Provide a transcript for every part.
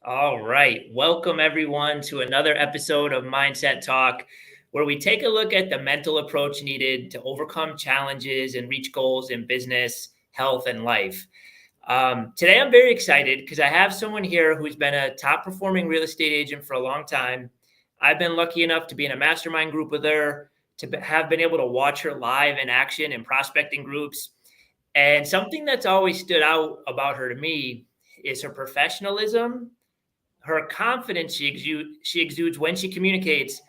All right. Welcome, everyone, to another episode of Mindset Talk, where we take a look at the mental approach needed to overcome challenges and reach goals in business, health, and life. Today, I'm very excited because I have someone here who's been a top performing real estate agent for a long time. I've been lucky enough to be in a mastermind group with her, have been able to watch her live in action in prospecting groups. And something that's always stood out about her to me is her professionalism, her confidence she exudes when she communicates,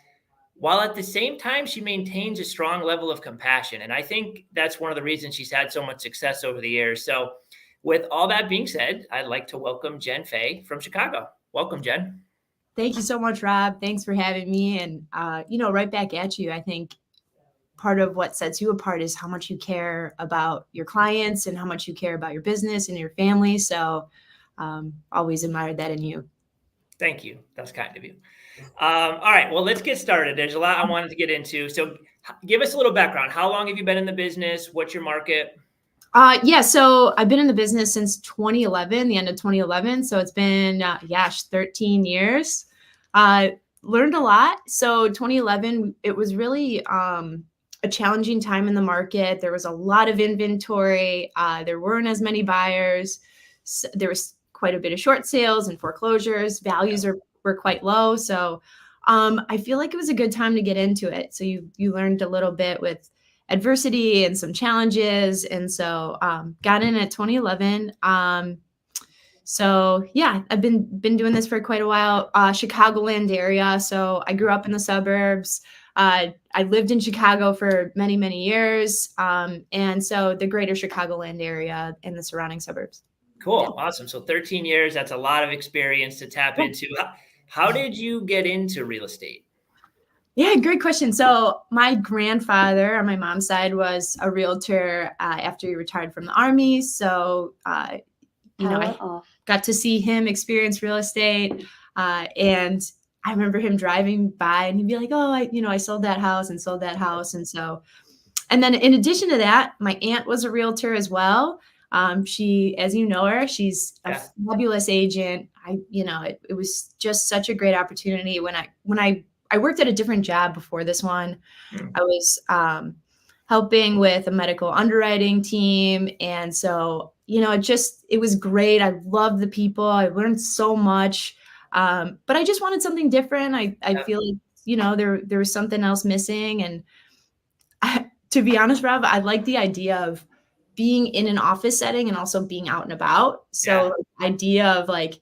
while at the same time she maintains a strong level of compassion. And I think that's one of the reasons she's had so much success over the years. So, with all that being said, I'd like to welcome Jen Fay from Chicago. Welcome, Jen. Thank you so much, Rob. Thanks for having me. And, right back at you. I think part of what sets you apart is how much you care about your clients and how much you care about your business and your family. So always admired that in you. Thank you. That's kind of you. All right. Well, let's get started. There's a lot I wanted to get into. So, give us a little background. How long have you been in the business? What's your market? So I've been in the business since 2011, the end of 2011. So it's been, 13 years. Learned a lot. So 2011, it was really a challenging time in the market. There was a lot of inventory. There weren't as many buyers. So there was quite a bit of short sales and foreclosures. Values were quite low. So I feel like it was a good time to get into it. So you learned a little bit with adversity and some challenges. And so got in at 2011. I've been doing this for quite a while. Chicagoland area. So I grew up in the suburbs. I lived in Chicago for many, many years. And so the greater Chicagoland area and the surrounding suburbs. Cool. Awesome. So 13 years, that's a lot of experience to tap into. How did you get into real estate? Yeah, great question. So my grandfather on my mom's side was a realtor after he retired from the Army. So, I got to see him experience real estate. And I remember him driving by and he'd be like, oh, I sold that house and sold that house. And then in addition to that, my aunt was a realtor as well. She, as you know her, she's a fabulous agent. It was just such a great opportunity when I worked at a different job before this one. I was helping with a medical underwriting team. And so, it was great. I loved the people. I learned so much. But I just wanted something different. I feel like, there was something else missing. And to be honest, Rob, I like the idea of being in an office setting and also being out and about. So the idea of like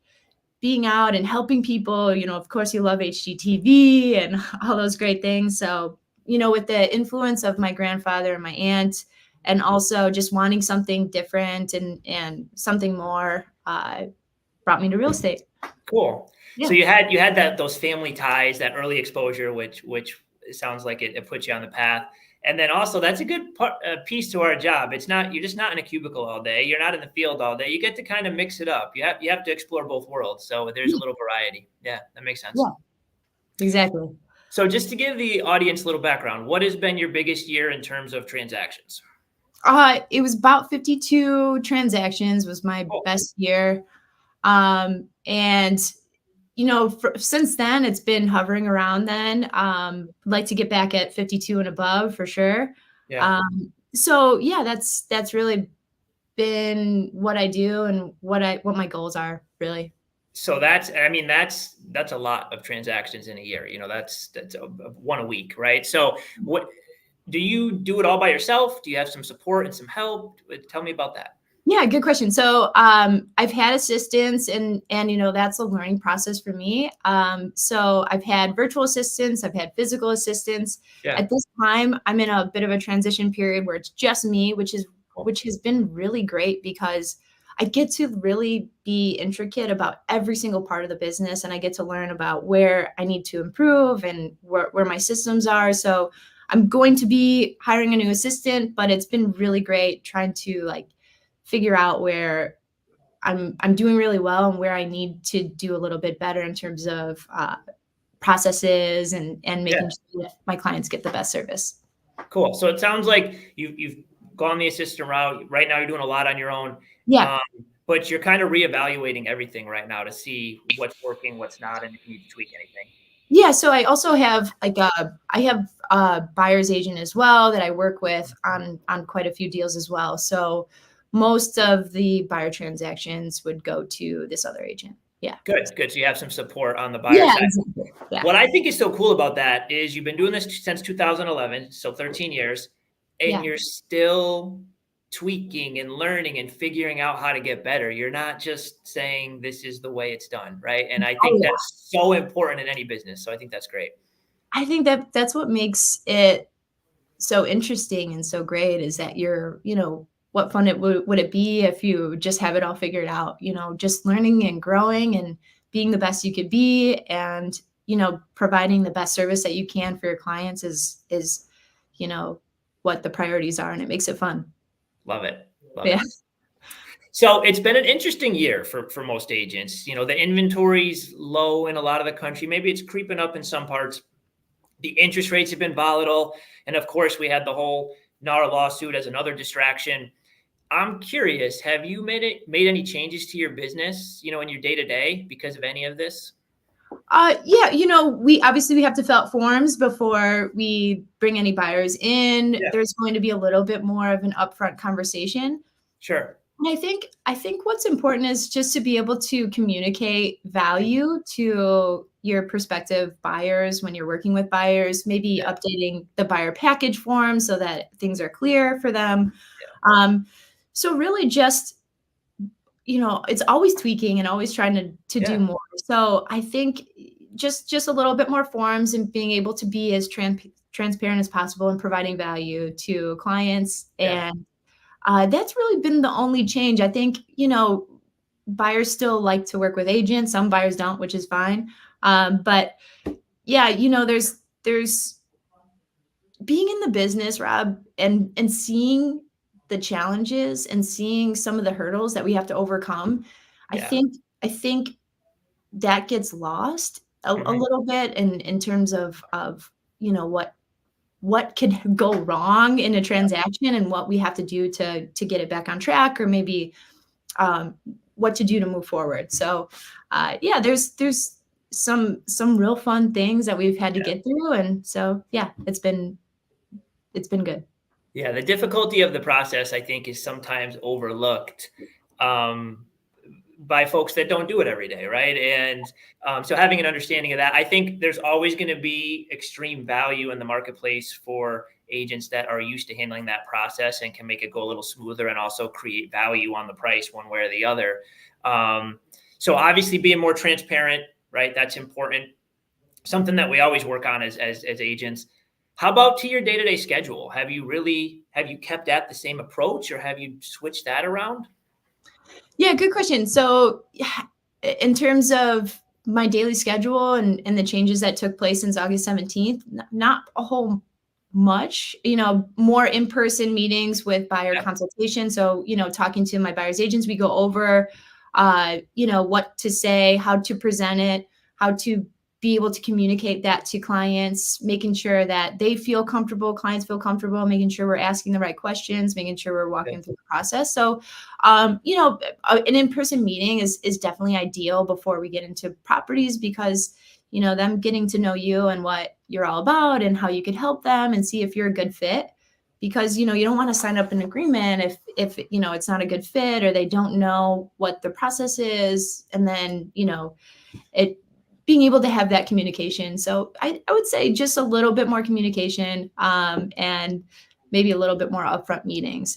being out and helping people, of course you love HGTV and all those great things. So, with the influence of my grandfather and my aunt, and also just wanting something different and something more, brought me to real estate. Cool. Yeah. So you had those family ties, that early exposure, which sounds like it put you on the path. And then also that's a good piece to our job. You're just not in a cubicle all day. You're not in the field all day. You get to kind of mix it up. You have to explore both worlds. So there's a little variety. Yeah, that makes sense. Yeah, exactly. So just to give the audience a little background, what has been your biggest year in terms of transactions? It was about 52 transactions was my best year. Since then it's been hovering around then. Like to get back at 52 and above for sure. Yeah. That's really been what I do and what my goals are really. So that's a lot of transactions in a year. That's one a week, right? So what do you do it all by yourself? Do you have some support and some help? Tell me about that. Yeah, good question. So I've had assistants and that's a learning process for me. So I've had virtual assistants, I've had physical assistants. Yeah. At this time, I'm in a bit of a transition period where it's just me, which has been really great because I get to really be intricate about every single part of the business, and I get to learn about where I need to improve and where my systems are. So I'm going to be hiring a new assistant, but it's been really great trying to figure out where I'm doing really well and where I need to do a little bit better in terms of processes and making sure that my clients get the best service. Cool. So it sounds like you've gone the assistant route. Right now you're doing a lot on your own. Yeah. but you're kind of reevaluating everything right now to see what's working, what's not, and if you need to tweak anything. Yeah, so I also have I have a buyer's agent as well that I work with on quite a few deals as well. So most of the buyer transactions would go to this other agent. Yeah. Good. So you have some support on the buyer Yeah, side. exactly. Yeah. What I think is so cool about that is you've been doing this since 2011, so 13 years, and you're still tweaking and learning and figuring out how to get better. You're not just saying this is the way it's done, right? And I think that's so important in any business. So I think that's great. I think that's what makes it so interesting and so great is that what fun would it be if you just have it all figured out, just learning and growing and being the best you could be and, providing the best service that you can for your clients is, what the priorities are, and it makes it fun. Love it. Love it. So it's been an interesting year for most agents. The inventory's low in a lot of the country. Maybe it's creeping up in some parts. The interest rates have been volatile. And of course, we had the whole NAR lawsuit as another distraction. I'm curious, have you made any changes to your business, in your day-to-day because of any of this? Yeah, we have to fill out forms before we bring any buyers in. Yeah. There's going to be a little bit more of an upfront conversation. Sure. And I think what's important is just to be able to communicate value to your prospective buyers when you're working with buyers, maybe updating the buyer package form so that things are clear for them. Yeah. So really just, it's always tweaking and always trying to do more. So I think just a little bit more forms and being able to be as transparent as possible and providing value to clients. And that's really been the only change. I think, buyers still like to work with agents. Some buyers don't, which is fine. But yeah, there's being in the business, Rob, and seeing the challenges and seeing some of the hurdles that we have to overcome. Yeah. I think that gets lost a little bit in terms of what could go wrong in a transaction and what we have to do to get it back on track, or maybe what to do to move forward. So there's some real fun things that we've had to get through. And so, it's been good. Yeah. The difficulty of the process, I think, is sometimes overlooked by folks that don't do it every day. Right. And so having an understanding of that, I think there's always going to be extreme value in the marketplace for agents that are used to handling that process and can make it go a little smoother and also create value on the price one way or the other. So obviously being more transparent, right? That's important. Something that we always work on as agents. How about to your day-to-day schedule? Have you kept at the same approach, or have you switched that around? Yeah, good question. So in terms of my daily schedule and the changes that took place since August 17th, not a whole much, more in-person meetings with buyer consultation. So, talking to my buyer's agents, we go over, what to say, how to present it, how to be able to communicate that to clients, making sure that they feel comfortable, clients feel comfortable, making sure we're asking the right questions, making sure we're walking through the process. So, an in-person meeting is definitely ideal before we get into properties, because, them getting to know you and what you're all about and how you could help them and see if you're a good fit. Because, you don't want to sign up an agreement if it's not a good fit, or they don't know what the process is. And then, being able to have that communication. So I would say just a little bit more communication, and maybe a little bit more upfront meetings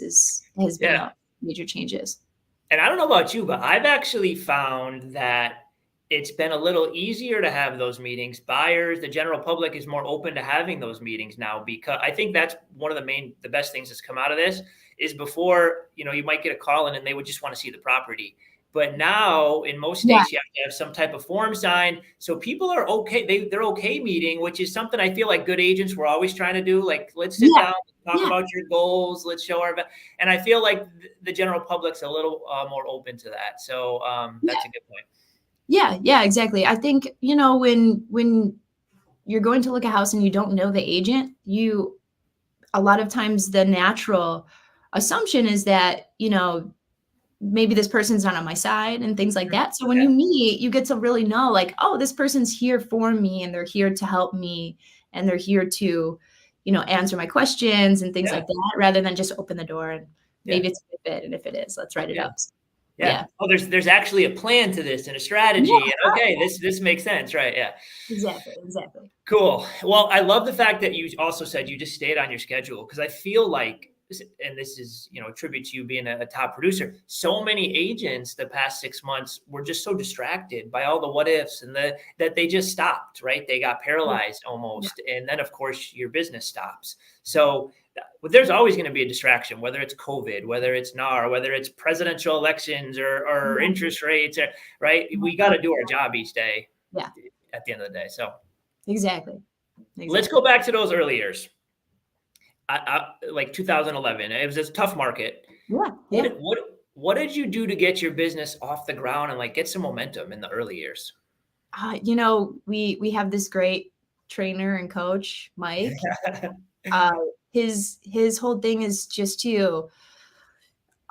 has been major changes. And I don't know about you, but I've actually found that it's been a little easier to have those meetings. Buyers, the general public is more open to having those meetings now, because I think that's one of the best things that's come out of this. Is before, you might get a call in and they would just want to see the property. But now in most states, you have to have some type of form signed. So people are okay. They're okay meeting, which is something I feel like good agents were always trying to do. Like, let's sit down, talk about your goals. Let's show and I feel like the general public's a little more open to that. So that's a good point. Yeah, exactly. I think, when you're going to look at a house and you don't know the agent, a lot of times the natural assumption is that, maybe this person's not on my side and things like that. So when you meet, you get to really know like, oh, this person's here for me and they're here to help me and they're here to, answer my questions and things like that, rather than just open the door and maybe it's a fit. And if it is, let's write it up. Yeah. Oh, there's actually a plan to this and a strategy. And okay, this makes sense, right? Yeah. Exactly. Cool. Well, I love the fact that you also said you just stayed on your schedule, because I feel like, and this is, a tribute to you being a top producer, so many agents the past 6 months were just so distracted by all the what ifs and that they just stopped, right? They got paralyzed almost. And then of course your business stops. So there's always going to be a distraction, whether it's COVID, whether it's NAR, whether it's presidential elections or interest rates, right? We got to do our job each day at the end of the day. So exactly. Let's go back to those early years. Like 2011, it was a tough market. What did you do to get your business off the ground and like get some momentum in the early years? We have this great trainer and coach, Mike. His whole thing is just to,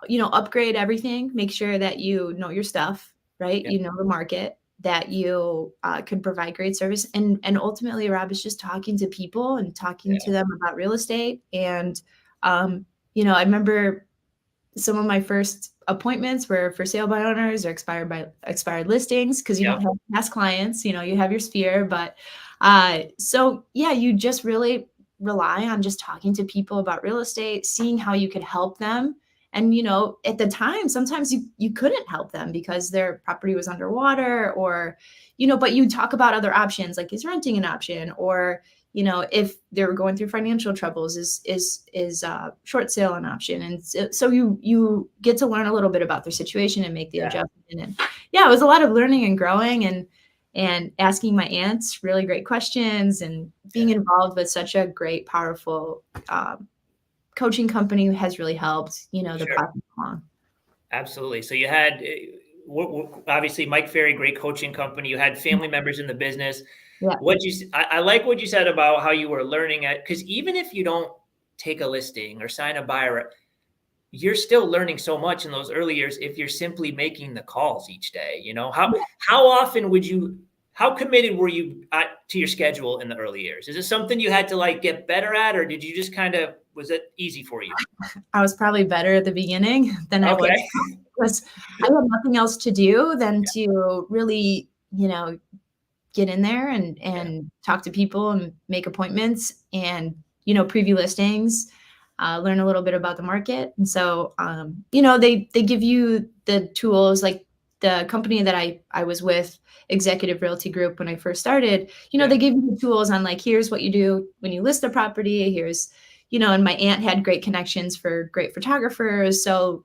upgrade everything, make sure that you know your stuff, right? You know the market, that you can provide great service. And ultimately, Rob, is just talking to people and talking to them about real estate. And, I remember some of my first appointments were for sale by owners or expired listings, because you don't have past clients, you have your sphere. But you just really rely on just talking to people about real estate, seeing how you could help them. And, at the time, sometimes you couldn't help them because their property was underwater or, but you talk about other options, like is renting an option, or, if they were going through financial troubles, is short sale an option? And so you get to learn a little bit about their situation and make the adjustment. And it was a lot of learning and growing and asking my aunts really great questions and being involved with such a great, powerful, coaching company has really helped, the process along. Absolutely. So you had, obviously, Mike Ferry, great coaching company. You had family members in the business. I like what you said about how you were learning because even if you don't take a listing or sign a buyer, you're still learning so much in those early years if you're simply making the calls each day. How often how committed were you to your schedule in the early years? Is it something you had to like get better at, or did you just was it easy for you? I was probably better at the beginning than I was now, because I had nothing else to do than to really, get in there and talk to people and make appointments and, preview listings, learn a little bit about the market. And so, they give you the tools, like the company that I was with, Executive Realty Group, when I first started, they give you the tools on like, here's what you do when you list a property, here's, and my aunt had great connections for great photographers. So,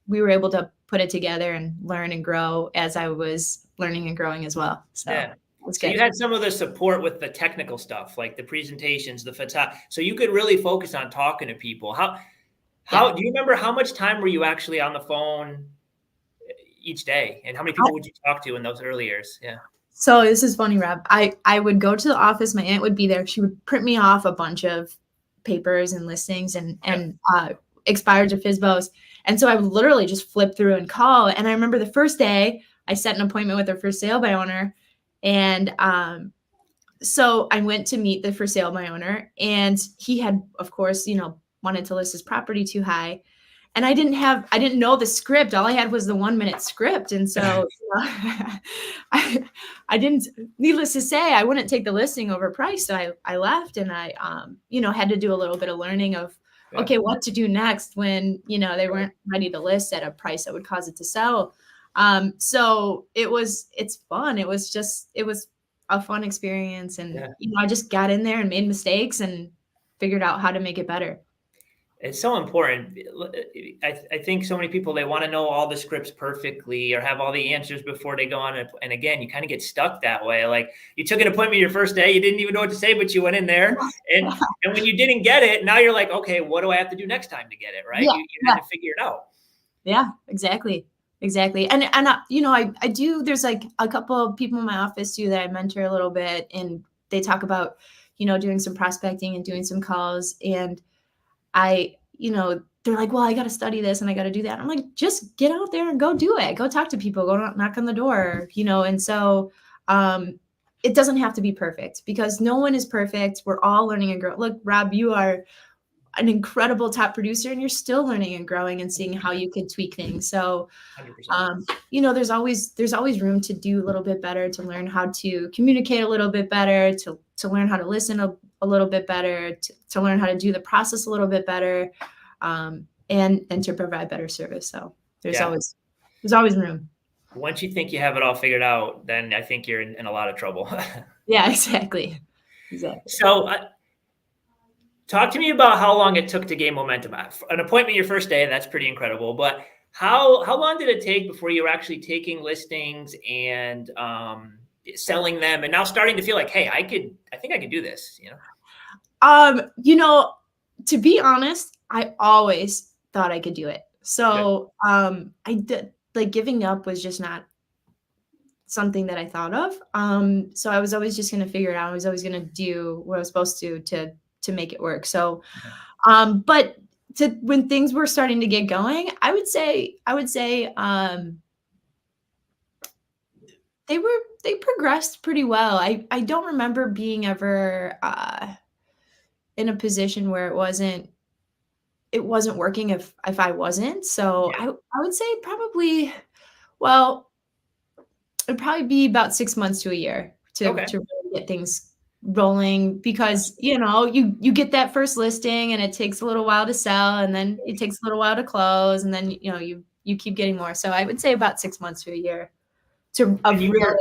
we were able to put it together and learn and grow as I was learning and growing as well. So So you had some of the support with the technical stuff, like the presentations, the photo. So you could really focus on talking to people. How do you remember how much time were you actually on the phone each day, and how many people would you talk to in those early years? Yeah. So this is funny, Rob. I would go to the office. My aunt would be there. She would print me off a bunch of papers and listings and expired or FSBOs. And so I would literally just flip through and call. And I remember the first day I set an appointment with her for sale by owner. And so I went to meet the for sale by owner, and he had, of course, wanted to list his property too high. And I didn't know the script. All I had was the 1 minute script. And so I didn't, needless to say, I wouldn't take the listing over price. So I left, and I, had to do a little bit of learning of, okay, what to do next when, they weren't ready to list at a price that would cause it to sell. So it's fun. It was a fun experience. And, I just got in there and made mistakes and figured out how to make it better. It's so important. I think so many people, they want to know all the scripts perfectly or have all the answers before they go on. And again, you kind of get stuck that way. Like you took an appointment your first day, you didn't even know what to say, but you went in there. And when you didn't get it, now you're like, okay, what do I have to do next time to get it? Right. You had to figure it out. Yeah, exactly. And I do, there's like a couple of people in my office too that I mentor a little bit, and they talk about, doing some prospecting and doing some calls. And they're like, well, I got to study this and I got to do that. I'm like, just get out there and go do it. Go talk to people, go knock on the door, And so, it doesn't have to be perfect because no one is perfect. We're all learning and growing. Look, Rob, you are an incredible top producer and you're still learning and growing and seeing how you can tweak things. So, 100%. There's always room to do a little bit better, to learn how to communicate a little bit better, to learn how to listen a little bit better, to learn how to do the process a little bit better, and to provide better service. So there's always room. Once you think you have it all figured out, then I think you're in a lot of trouble. Yeah, exactly. So talk to me about how long it took to gain momentum. An appointment your first day, that's pretty incredible. But how long did it take before you were actually taking listings and selling them and now starting to feel like, hey, I think I could do this, To be honest, I always thought I could do it. So I did, like, giving up was just not something that I thought of. So I was always just going to figure it out. I was always going to do what I was supposed to make it work. So, but when things were starting to get going, I would say, they progressed pretty well. I don't remember being ever, in a position where it wasn't working if I wasn't. So I would say probably, well, it'd probably be about 6 months to a year to really get things rolling because, you get that first listing and it takes a little while to sell and then it takes a little while to close. And then, you keep getting more. So I would say about 6 months to a year of really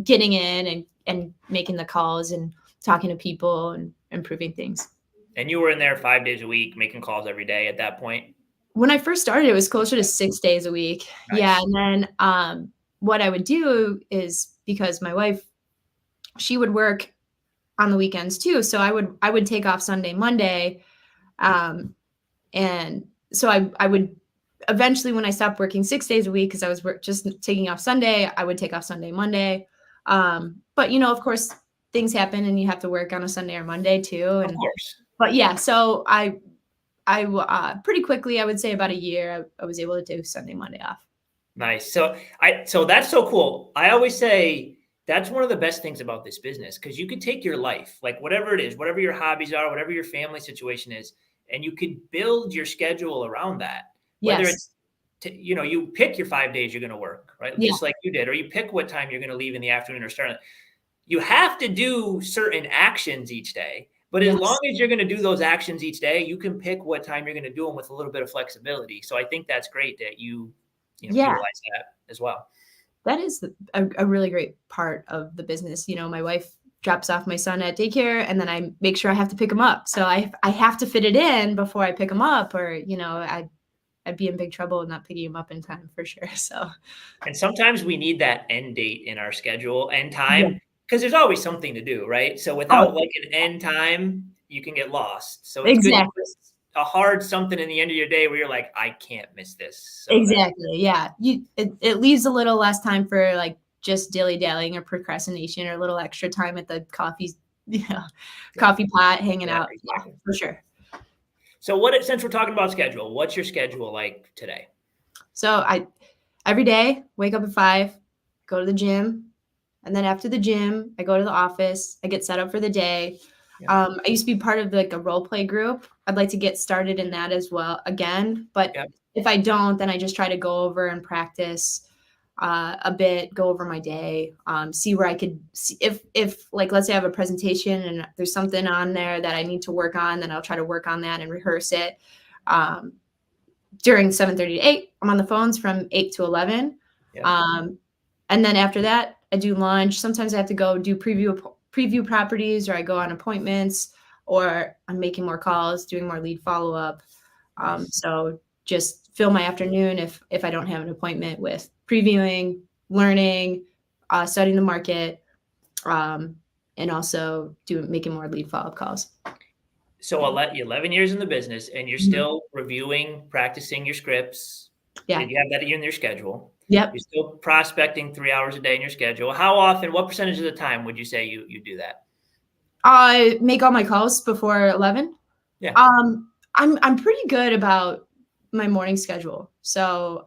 getting in and making the calls and talking to people and improving things. And you were in there 5 days a week, making calls every day at that point? When I first started, it was closer to 6 days a week. Nice. Yeah. And then what I would do is, because my wife, she would work on the weekends too. So I would take off Sunday, Monday. And so I would eventually, when I stopped working 6 days a week, because I was just taking off Sunday, I would take off Sunday, Monday. But, of course, things happen and you have to work on a Sunday or Monday too. And, of course. But yeah, so I pretty quickly, I would say about a year, I was able to do Sunday, Monday off. Nice. So that's so cool. I always say that's one of the best things about this business, because you could take your life, like whatever it is, whatever your hobbies are, whatever your family situation is, and you could build your schedule around that. Whether it's, you pick your 5 days you're going to work, right? Yeah. Just like you did, or you pick what time you're going to leave in the afternoon or start. You have to do certain actions each day. But as long as you're going to do those actions each day, you can pick what time you're going to do them with a little bit of flexibility. So I think that's great that you realize that as well. That is a really great part of the business. My wife drops off my son at daycare and then I make sure I have to pick him up. So I have to fit it in before I pick him up, or, I'd be in big trouble not picking him up in time for sure. So, and sometimes we need that end date in our schedule, end time. Because there's always something to do, right? So without like an end time, you can get lost. So it's good to put a hard something in the end of your day where you're like, I can't miss this. So yeah. It leaves a little less time for like just dilly-dallying or procrastination, or a little extra time at the coffee pot, hanging out. Exactly. Yeah, for sure. So since we're talking about schedule, what's your schedule like today? So every day, wake up at 5, go to the gym. And then after the gym, I go to the office. I get set up for the day. I used to be part of like a role play group. I'd like to get started in that as well again. But if I don't, then I just try to go over and practice a bit, go over my day, see where I could see if like, let's say I have a presentation and there's something on there that I need to work on, then I'll try to work on that and rehearse it. During 7:30 to 8, I'm on the phones from 8 to 11. And then after that, I do lunch. Sometimes I have to go do preview properties, or I go on appointments, or I'm making more calls, doing more lead follow-up. So just fill my afternoon if I don't have an appointment with previewing, learning, studying the market, and also making more lead follow-up calls. So 11 years in the business, and you're still reviewing, practicing your scripts. Yeah. And you have that in your schedule. Yep. You're still prospecting 3 hours a day in your schedule. How often, what percentage of the time would you say you do that? I make all my calls before 11. Yeah. I'm pretty good about my morning schedule. So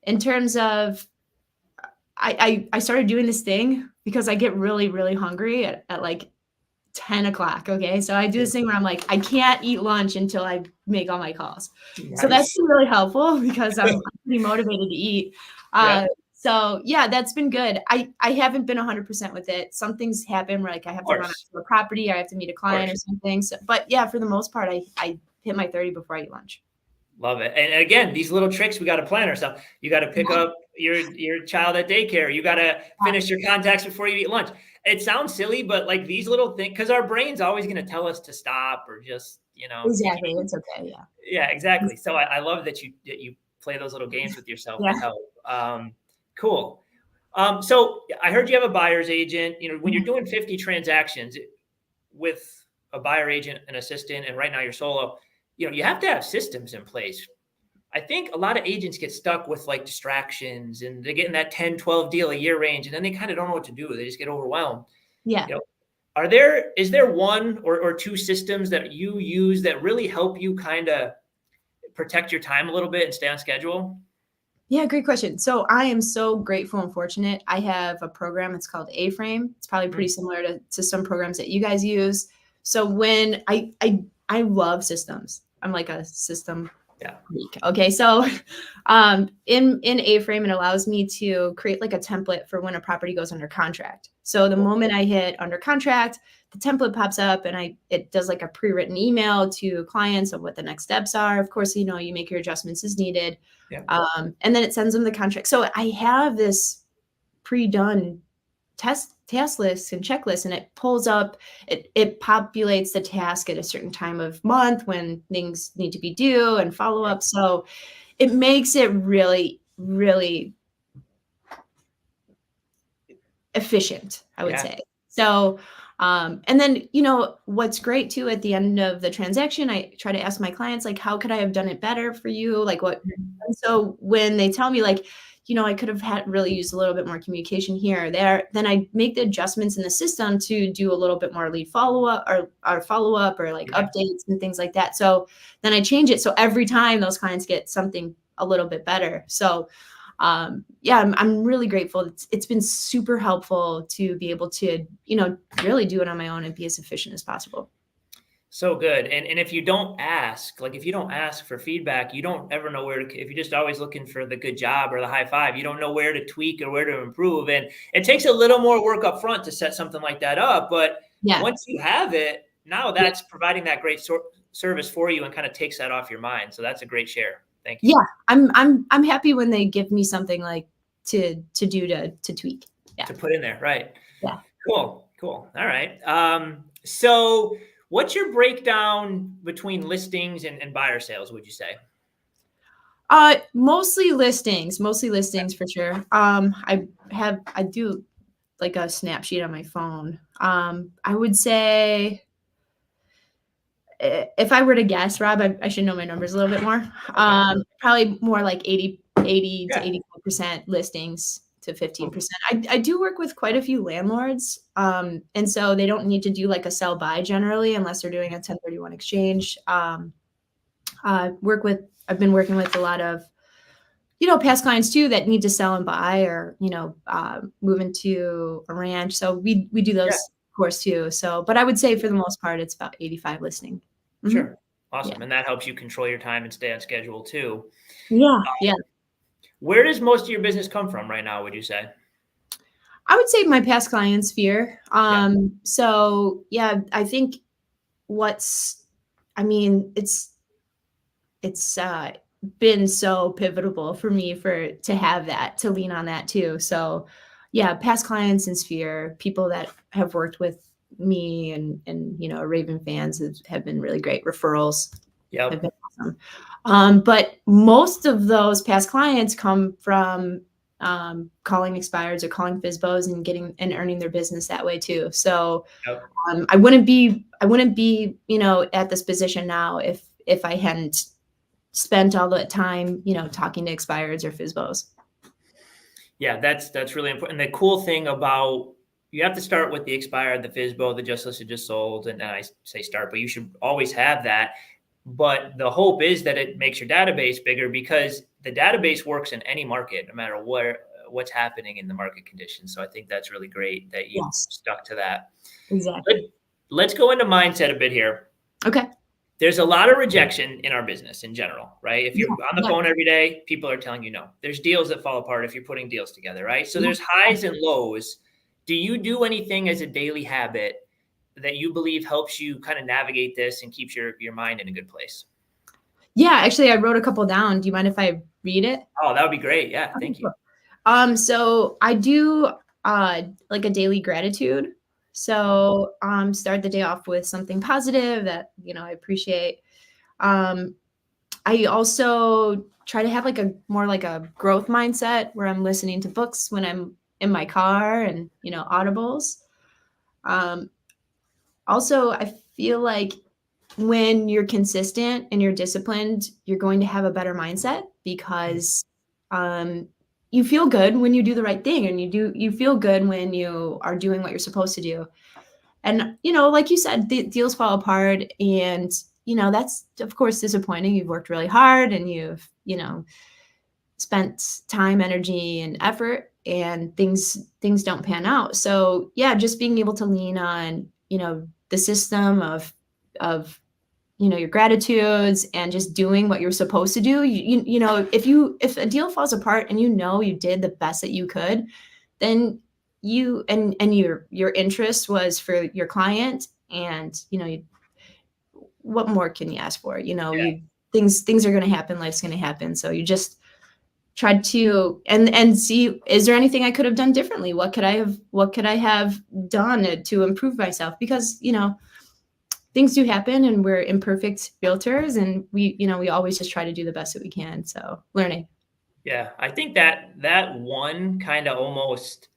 in terms of, I started doing this thing because I get really, really hungry at like 10 o'clock. Okay. So I do this thing where I'm like, I can't eat lunch until I make all my calls. Nice. So that's been really helpful because I'm pretty motivated to eat. So yeah, that's been good. I haven't been 100% with it. Some things happen where like I have to run out to a property, or I have to meet a client or something. So, but yeah, for the most part, I hit my 30 before I eat lunch. Love it. And again, these little tricks, we got to plan ourselves. You got to pick up your child at daycare. You got to finish your contacts before you eat lunch. It sounds silly, but like these little things, because our brain's always going to tell us to stop or just, Exactly. It's okay. Yeah. Yeah, exactly. So I love that you play those little games with yourself to help. Cool. So I heard you have a buyer's agent. When you're doing 50 transactions with a buyer agent, an assistant, and right now you're solo, you have to have systems in place. I think a lot of agents get stuck with like distractions and they get in that 10, 12 deal a year range, and then they kind of don't know what to do. They just get overwhelmed. Yeah. Is there one or two systems that you use that really help you kind of protect your time a little bit and stay on schedule? Yeah, great question. So I am so grateful and fortunate. I have a program. It's called A-Frame. It's probably pretty similar to some programs that you guys use. So when I love systems, I'm like a system geek. Okay, so in A-Frame, it allows me to create like a template for when a property goes under contract. So the moment I hit under contract, the template pops up and it does like a pre-written email to clients of what the next steps are. Of course, you make your adjustments as needed. And then it sends them the contract. So I have this pre-done task list and checklist, and it pulls up, it populates the task at a certain time of month when things need to be due and follow up. So it makes it really, really efficient, I would say. So, and then, what's great too, at the end of the transaction, I try to ask my clients, like, how could I have done it better for you? Like what? And so when they tell me like, I could have really used a little bit more communication here or there, then I make the adjustments in the system to do a little bit more lead follow-up or follow-up or like updates and things like that. So then I change it. So every time those clients get something a little bit better. So I'm really grateful. It's been super helpful to be able to, really do it on my own and be as efficient as possible. So good. And if you don't ask, for feedback, you don't ever know if you're just always looking for the good job or the high five, you don't know where to tweak or where to improve. And it takes a little more work up front to set something like that up. But once you have it, now that's providing that great service for you and kind of takes that off your mind. So that's a great share. Thank you. Yeah, I'm happy when they give me something like to tweak. Yeah. To put in there, right? Yeah. Cool. All right. So what's your breakdown between listings and buyer sales, would you say? Mostly listings for sure. I do like a snap sheet on my phone. I would say, if I were to guess, Rob, I should know my numbers a little bit more. Probably more like 80 to 85% listings to 15%. I do work with quite a few landlords. And so they don't need to do like a sell buy generally, unless they're doing a 1031 exchange. I've been working with a lot of, past clients too, that need to sell and buy or, move into a ranch. So we do those, of course, too. So, but I would say for the most part, it's about 85 listing. Sure. Awesome. Yeah. And that helps you control your time and stay on schedule too. Yeah. Where does most of your business come from right now, would you say? I would say my past client sphere. So yeah, I think it's been so pivotal for me to have that, to lean on that too. So yeah, past clients and sphere, people that have worked with me and Raven fans have been really great. Referrals have been awesome. But most of those past clients come from calling expireds or calling FSBOs and getting and earning their business that way too. So I wouldn't be at this position now if I hadn't spent all the time talking to expireds or FSBOs. Yeah, that's really important. And the cool thing about, you have to start with the expired, the FSBO, the just listed, just sold, and I say start, but you should always have that. But the hope is that it makes your database bigger, because the database works in any market, no matter what's happening in the market conditions. So I think that's really great that you stuck to that. Exactly. Let's go into mindset a bit here. Okay. There's a lot of rejection in our business in general, right? If you're on the phone every day, people are telling you no. There's deals that fall apart if you're putting deals together, right? So there's highs and lows. Do you do anything as a daily habit that you believe helps you kind of navigate this and keeps your mind in a good place? Yeah, actually, I wrote a couple down. Do you mind if I read it? Oh, that would be great. Yeah, thank you. So I do like a daily gratitude. So start the day off with something positive that, I appreciate. I also try to have like a growth mindset where I'm listening to books when I'm in my car and, audibles. Also, I feel like when you're consistent and you're disciplined, you're going to have a better mindset, because you feel good when you do the right thing, and you feel good when you are doing what you're supposed to do. And, like you said, the deals fall apart, and, that's of course disappointing. You've worked really hard and you've, spent time, energy, and effort, and things don't pan out. So yeah, just being able to lean on, the system of your gratitudes and just doing what you're supposed to do. If a deal falls apart and you did the best that you could, then your interest was for your client, and what more can you ask for? Things are going to happen, life's going to happen. So you just tried to and see, is there anything I could have done differently? What could I have done to improve myself? Because things do happen, and we're imperfect realtors, and we always just try to do the best that we can. So learning. Yeah, I think that one kind of almost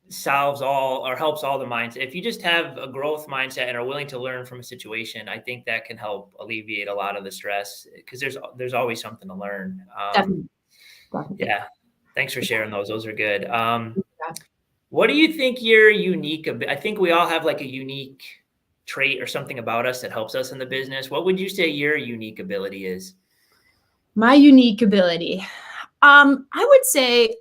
solves all or helps all the mindset. If you just have a growth mindset and are willing to learn from a situation, I think that can help alleviate a lot of the stress, because there's always something to learn. Definitely. Yeah, thanks for sharing those. Those are good. What do you think your unique? I think we all have like a unique trait or something about us that helps us in the business. What would you say your unique ability is? My unique ability, I would say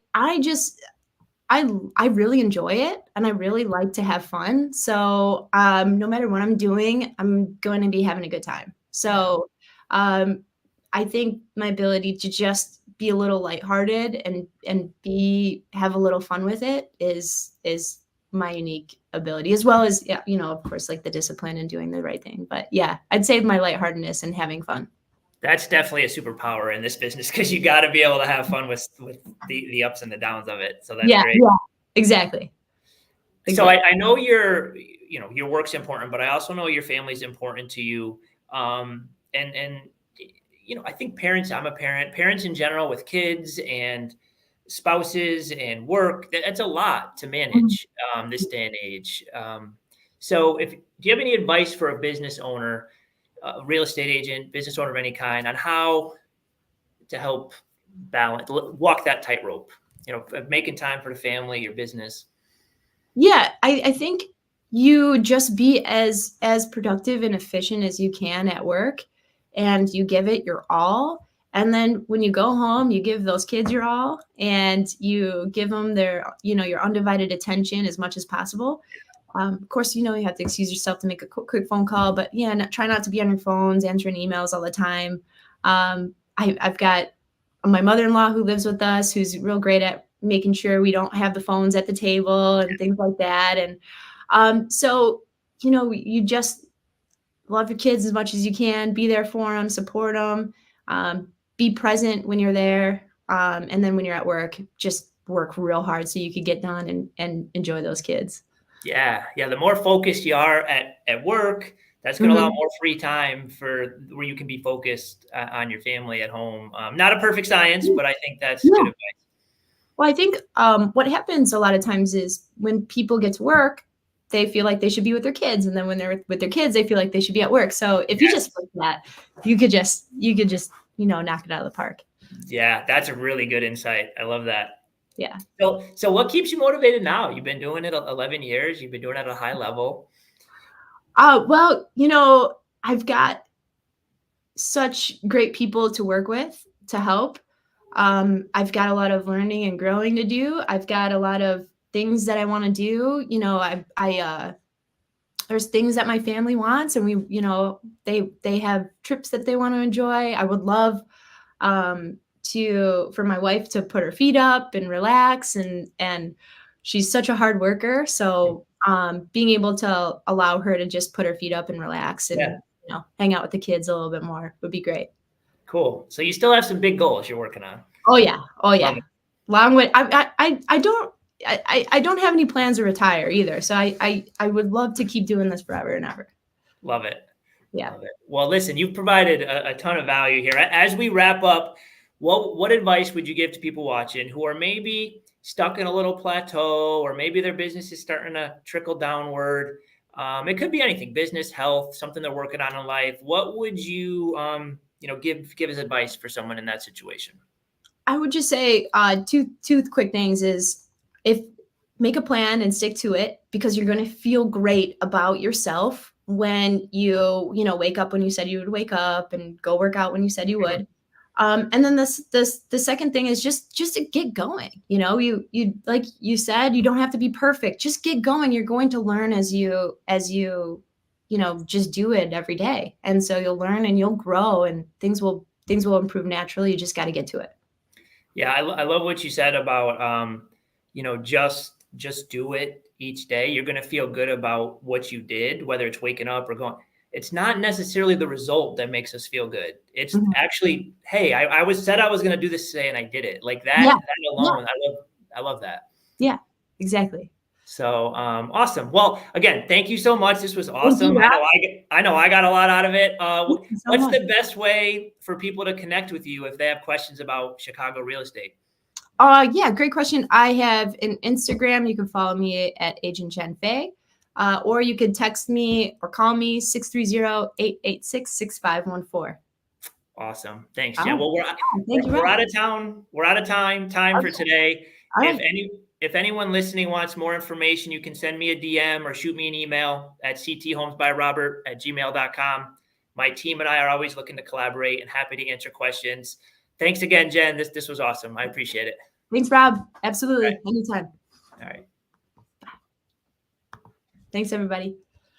I really enjoy it, and I really like to have fun. So no matter what I'm doing, I'm going to be having a good time. So I think my ability to just be a little lighthearted and have a little fun with it is my unique ability, as well as, of course, like the discipline and doing the right thing. But yeah, I'd say my lightheartedness and having fun. That's definitely a superpower in this business, because you got to be able to have fun with the ups and the downs of it. So that's great. Yeah, exactly. So I know your work's important, but I also know your family's important to you. And I think I'm a parent, parents in general with kids and spouses and work, that's a lot to manage this day and age. So do you have any advice for a business owner, real estate agent, business owner of any kind, on how to help walk that tightrope, making time for the family, your business? Yeah, I think you just be as productive and efficient as you can at work, and you give it your all. And then when you go home, you give those kids your all, and you give them their, your undivided attention as much as possible. Of course, you have to excuse yourself to make a quick phone call, but yeah, try not to be on your phones, answering emails all the time. I've got my mother-in-law who lives with us, who's real great at making sure we don't have the phones at the table and things like that. And so, you just love your kids as much as you can, be there for them, support them, be present when you're there. And then when you're at work, just work real hard so you could get done and enjoy those kids. Yeah. The more focused you are at work, that's going to allow more free time for where you can be focused on your family at home. Not a perfect science, but I think that's good advice. Well, I think what happens a lot of times is when people get to work, they feel like they should be with their kids, and then when they're with their kids, they feel like they should be at work. So if you just flip that, you could just knock it out of the park. Yeah, that's a really good insight. I love that. Yeah. So what keeps you motivated now? You've been doing it 11 years. You've been doing it at a high level. Well, I've got such great people to work with to help. I've got a lot of learning and growing to do. I've got a lot of things that I want to do. You know, there's things that my family wants, and we, you know, they have trips that they want to enjoy. I would love for my wife to put her feet up and relax, and she's such a hard worker. So being able to allow her to just put her feet up and relax and you know, hang out with the kids a little bit more would be great. Cool. So you still have some big goals you're working on. Oh yeah. Long way. I don't have any plans to retire either. So I would love to keep doing this forever and ever. Love it. Yeah. Love it. Well, listen, you've provided a ton of value here. As we wrap up, what advice would you give to people watching who are maybe stuck in a little plateau, or maybe their business is starting to trickle downward? It could be anything: business, health, something they're working on in life. What would you, give as advice for someone in that situation? I would just say two quick things is make a plan and stick to it, because you're going to feel great about yourself when you wake up when you said you would wake up, and go work out when you said you would. And then the second thing is just to get going. You know, you like you said, you don't have to be perfect. Just get going. You're going to learn as you just do it every day. And so you'll learn and you'll grow, and things will improve naturally. You just got to get to it. Yeah, I love what you said about just do it each day. You're going to feel good about what you did, whether it's waking up or going. It's not necessarily the result that makes us feel good. It's actually, hey, I was going to do this today and I did it. Like that, that alone, I love that. Yeah, exactly. So awesome. Well, again, thank you so much. This was awesome. I know I got a lot out of it. What's the best way for people to connect with you if they have questions about Chicago real estate? Yeah, great question. I have an Instagram. You can follow me at Agent Jen Fay. Or you could text me or call me 630-886-6514. Awesome. Thanks, Jen. Well, we're out of town. We're out of time for today. If anyone listening wants more information, you can send me a DM or shoot me an email at cthomesbyrobert@gmail.com. My team and I are always looking to collaborate and happy to answer questions. Thanks again, Jen. This was awesome. I appreciate it. Thanks, Rob. Absolutely. Anytime. All right. Thanks, everybody.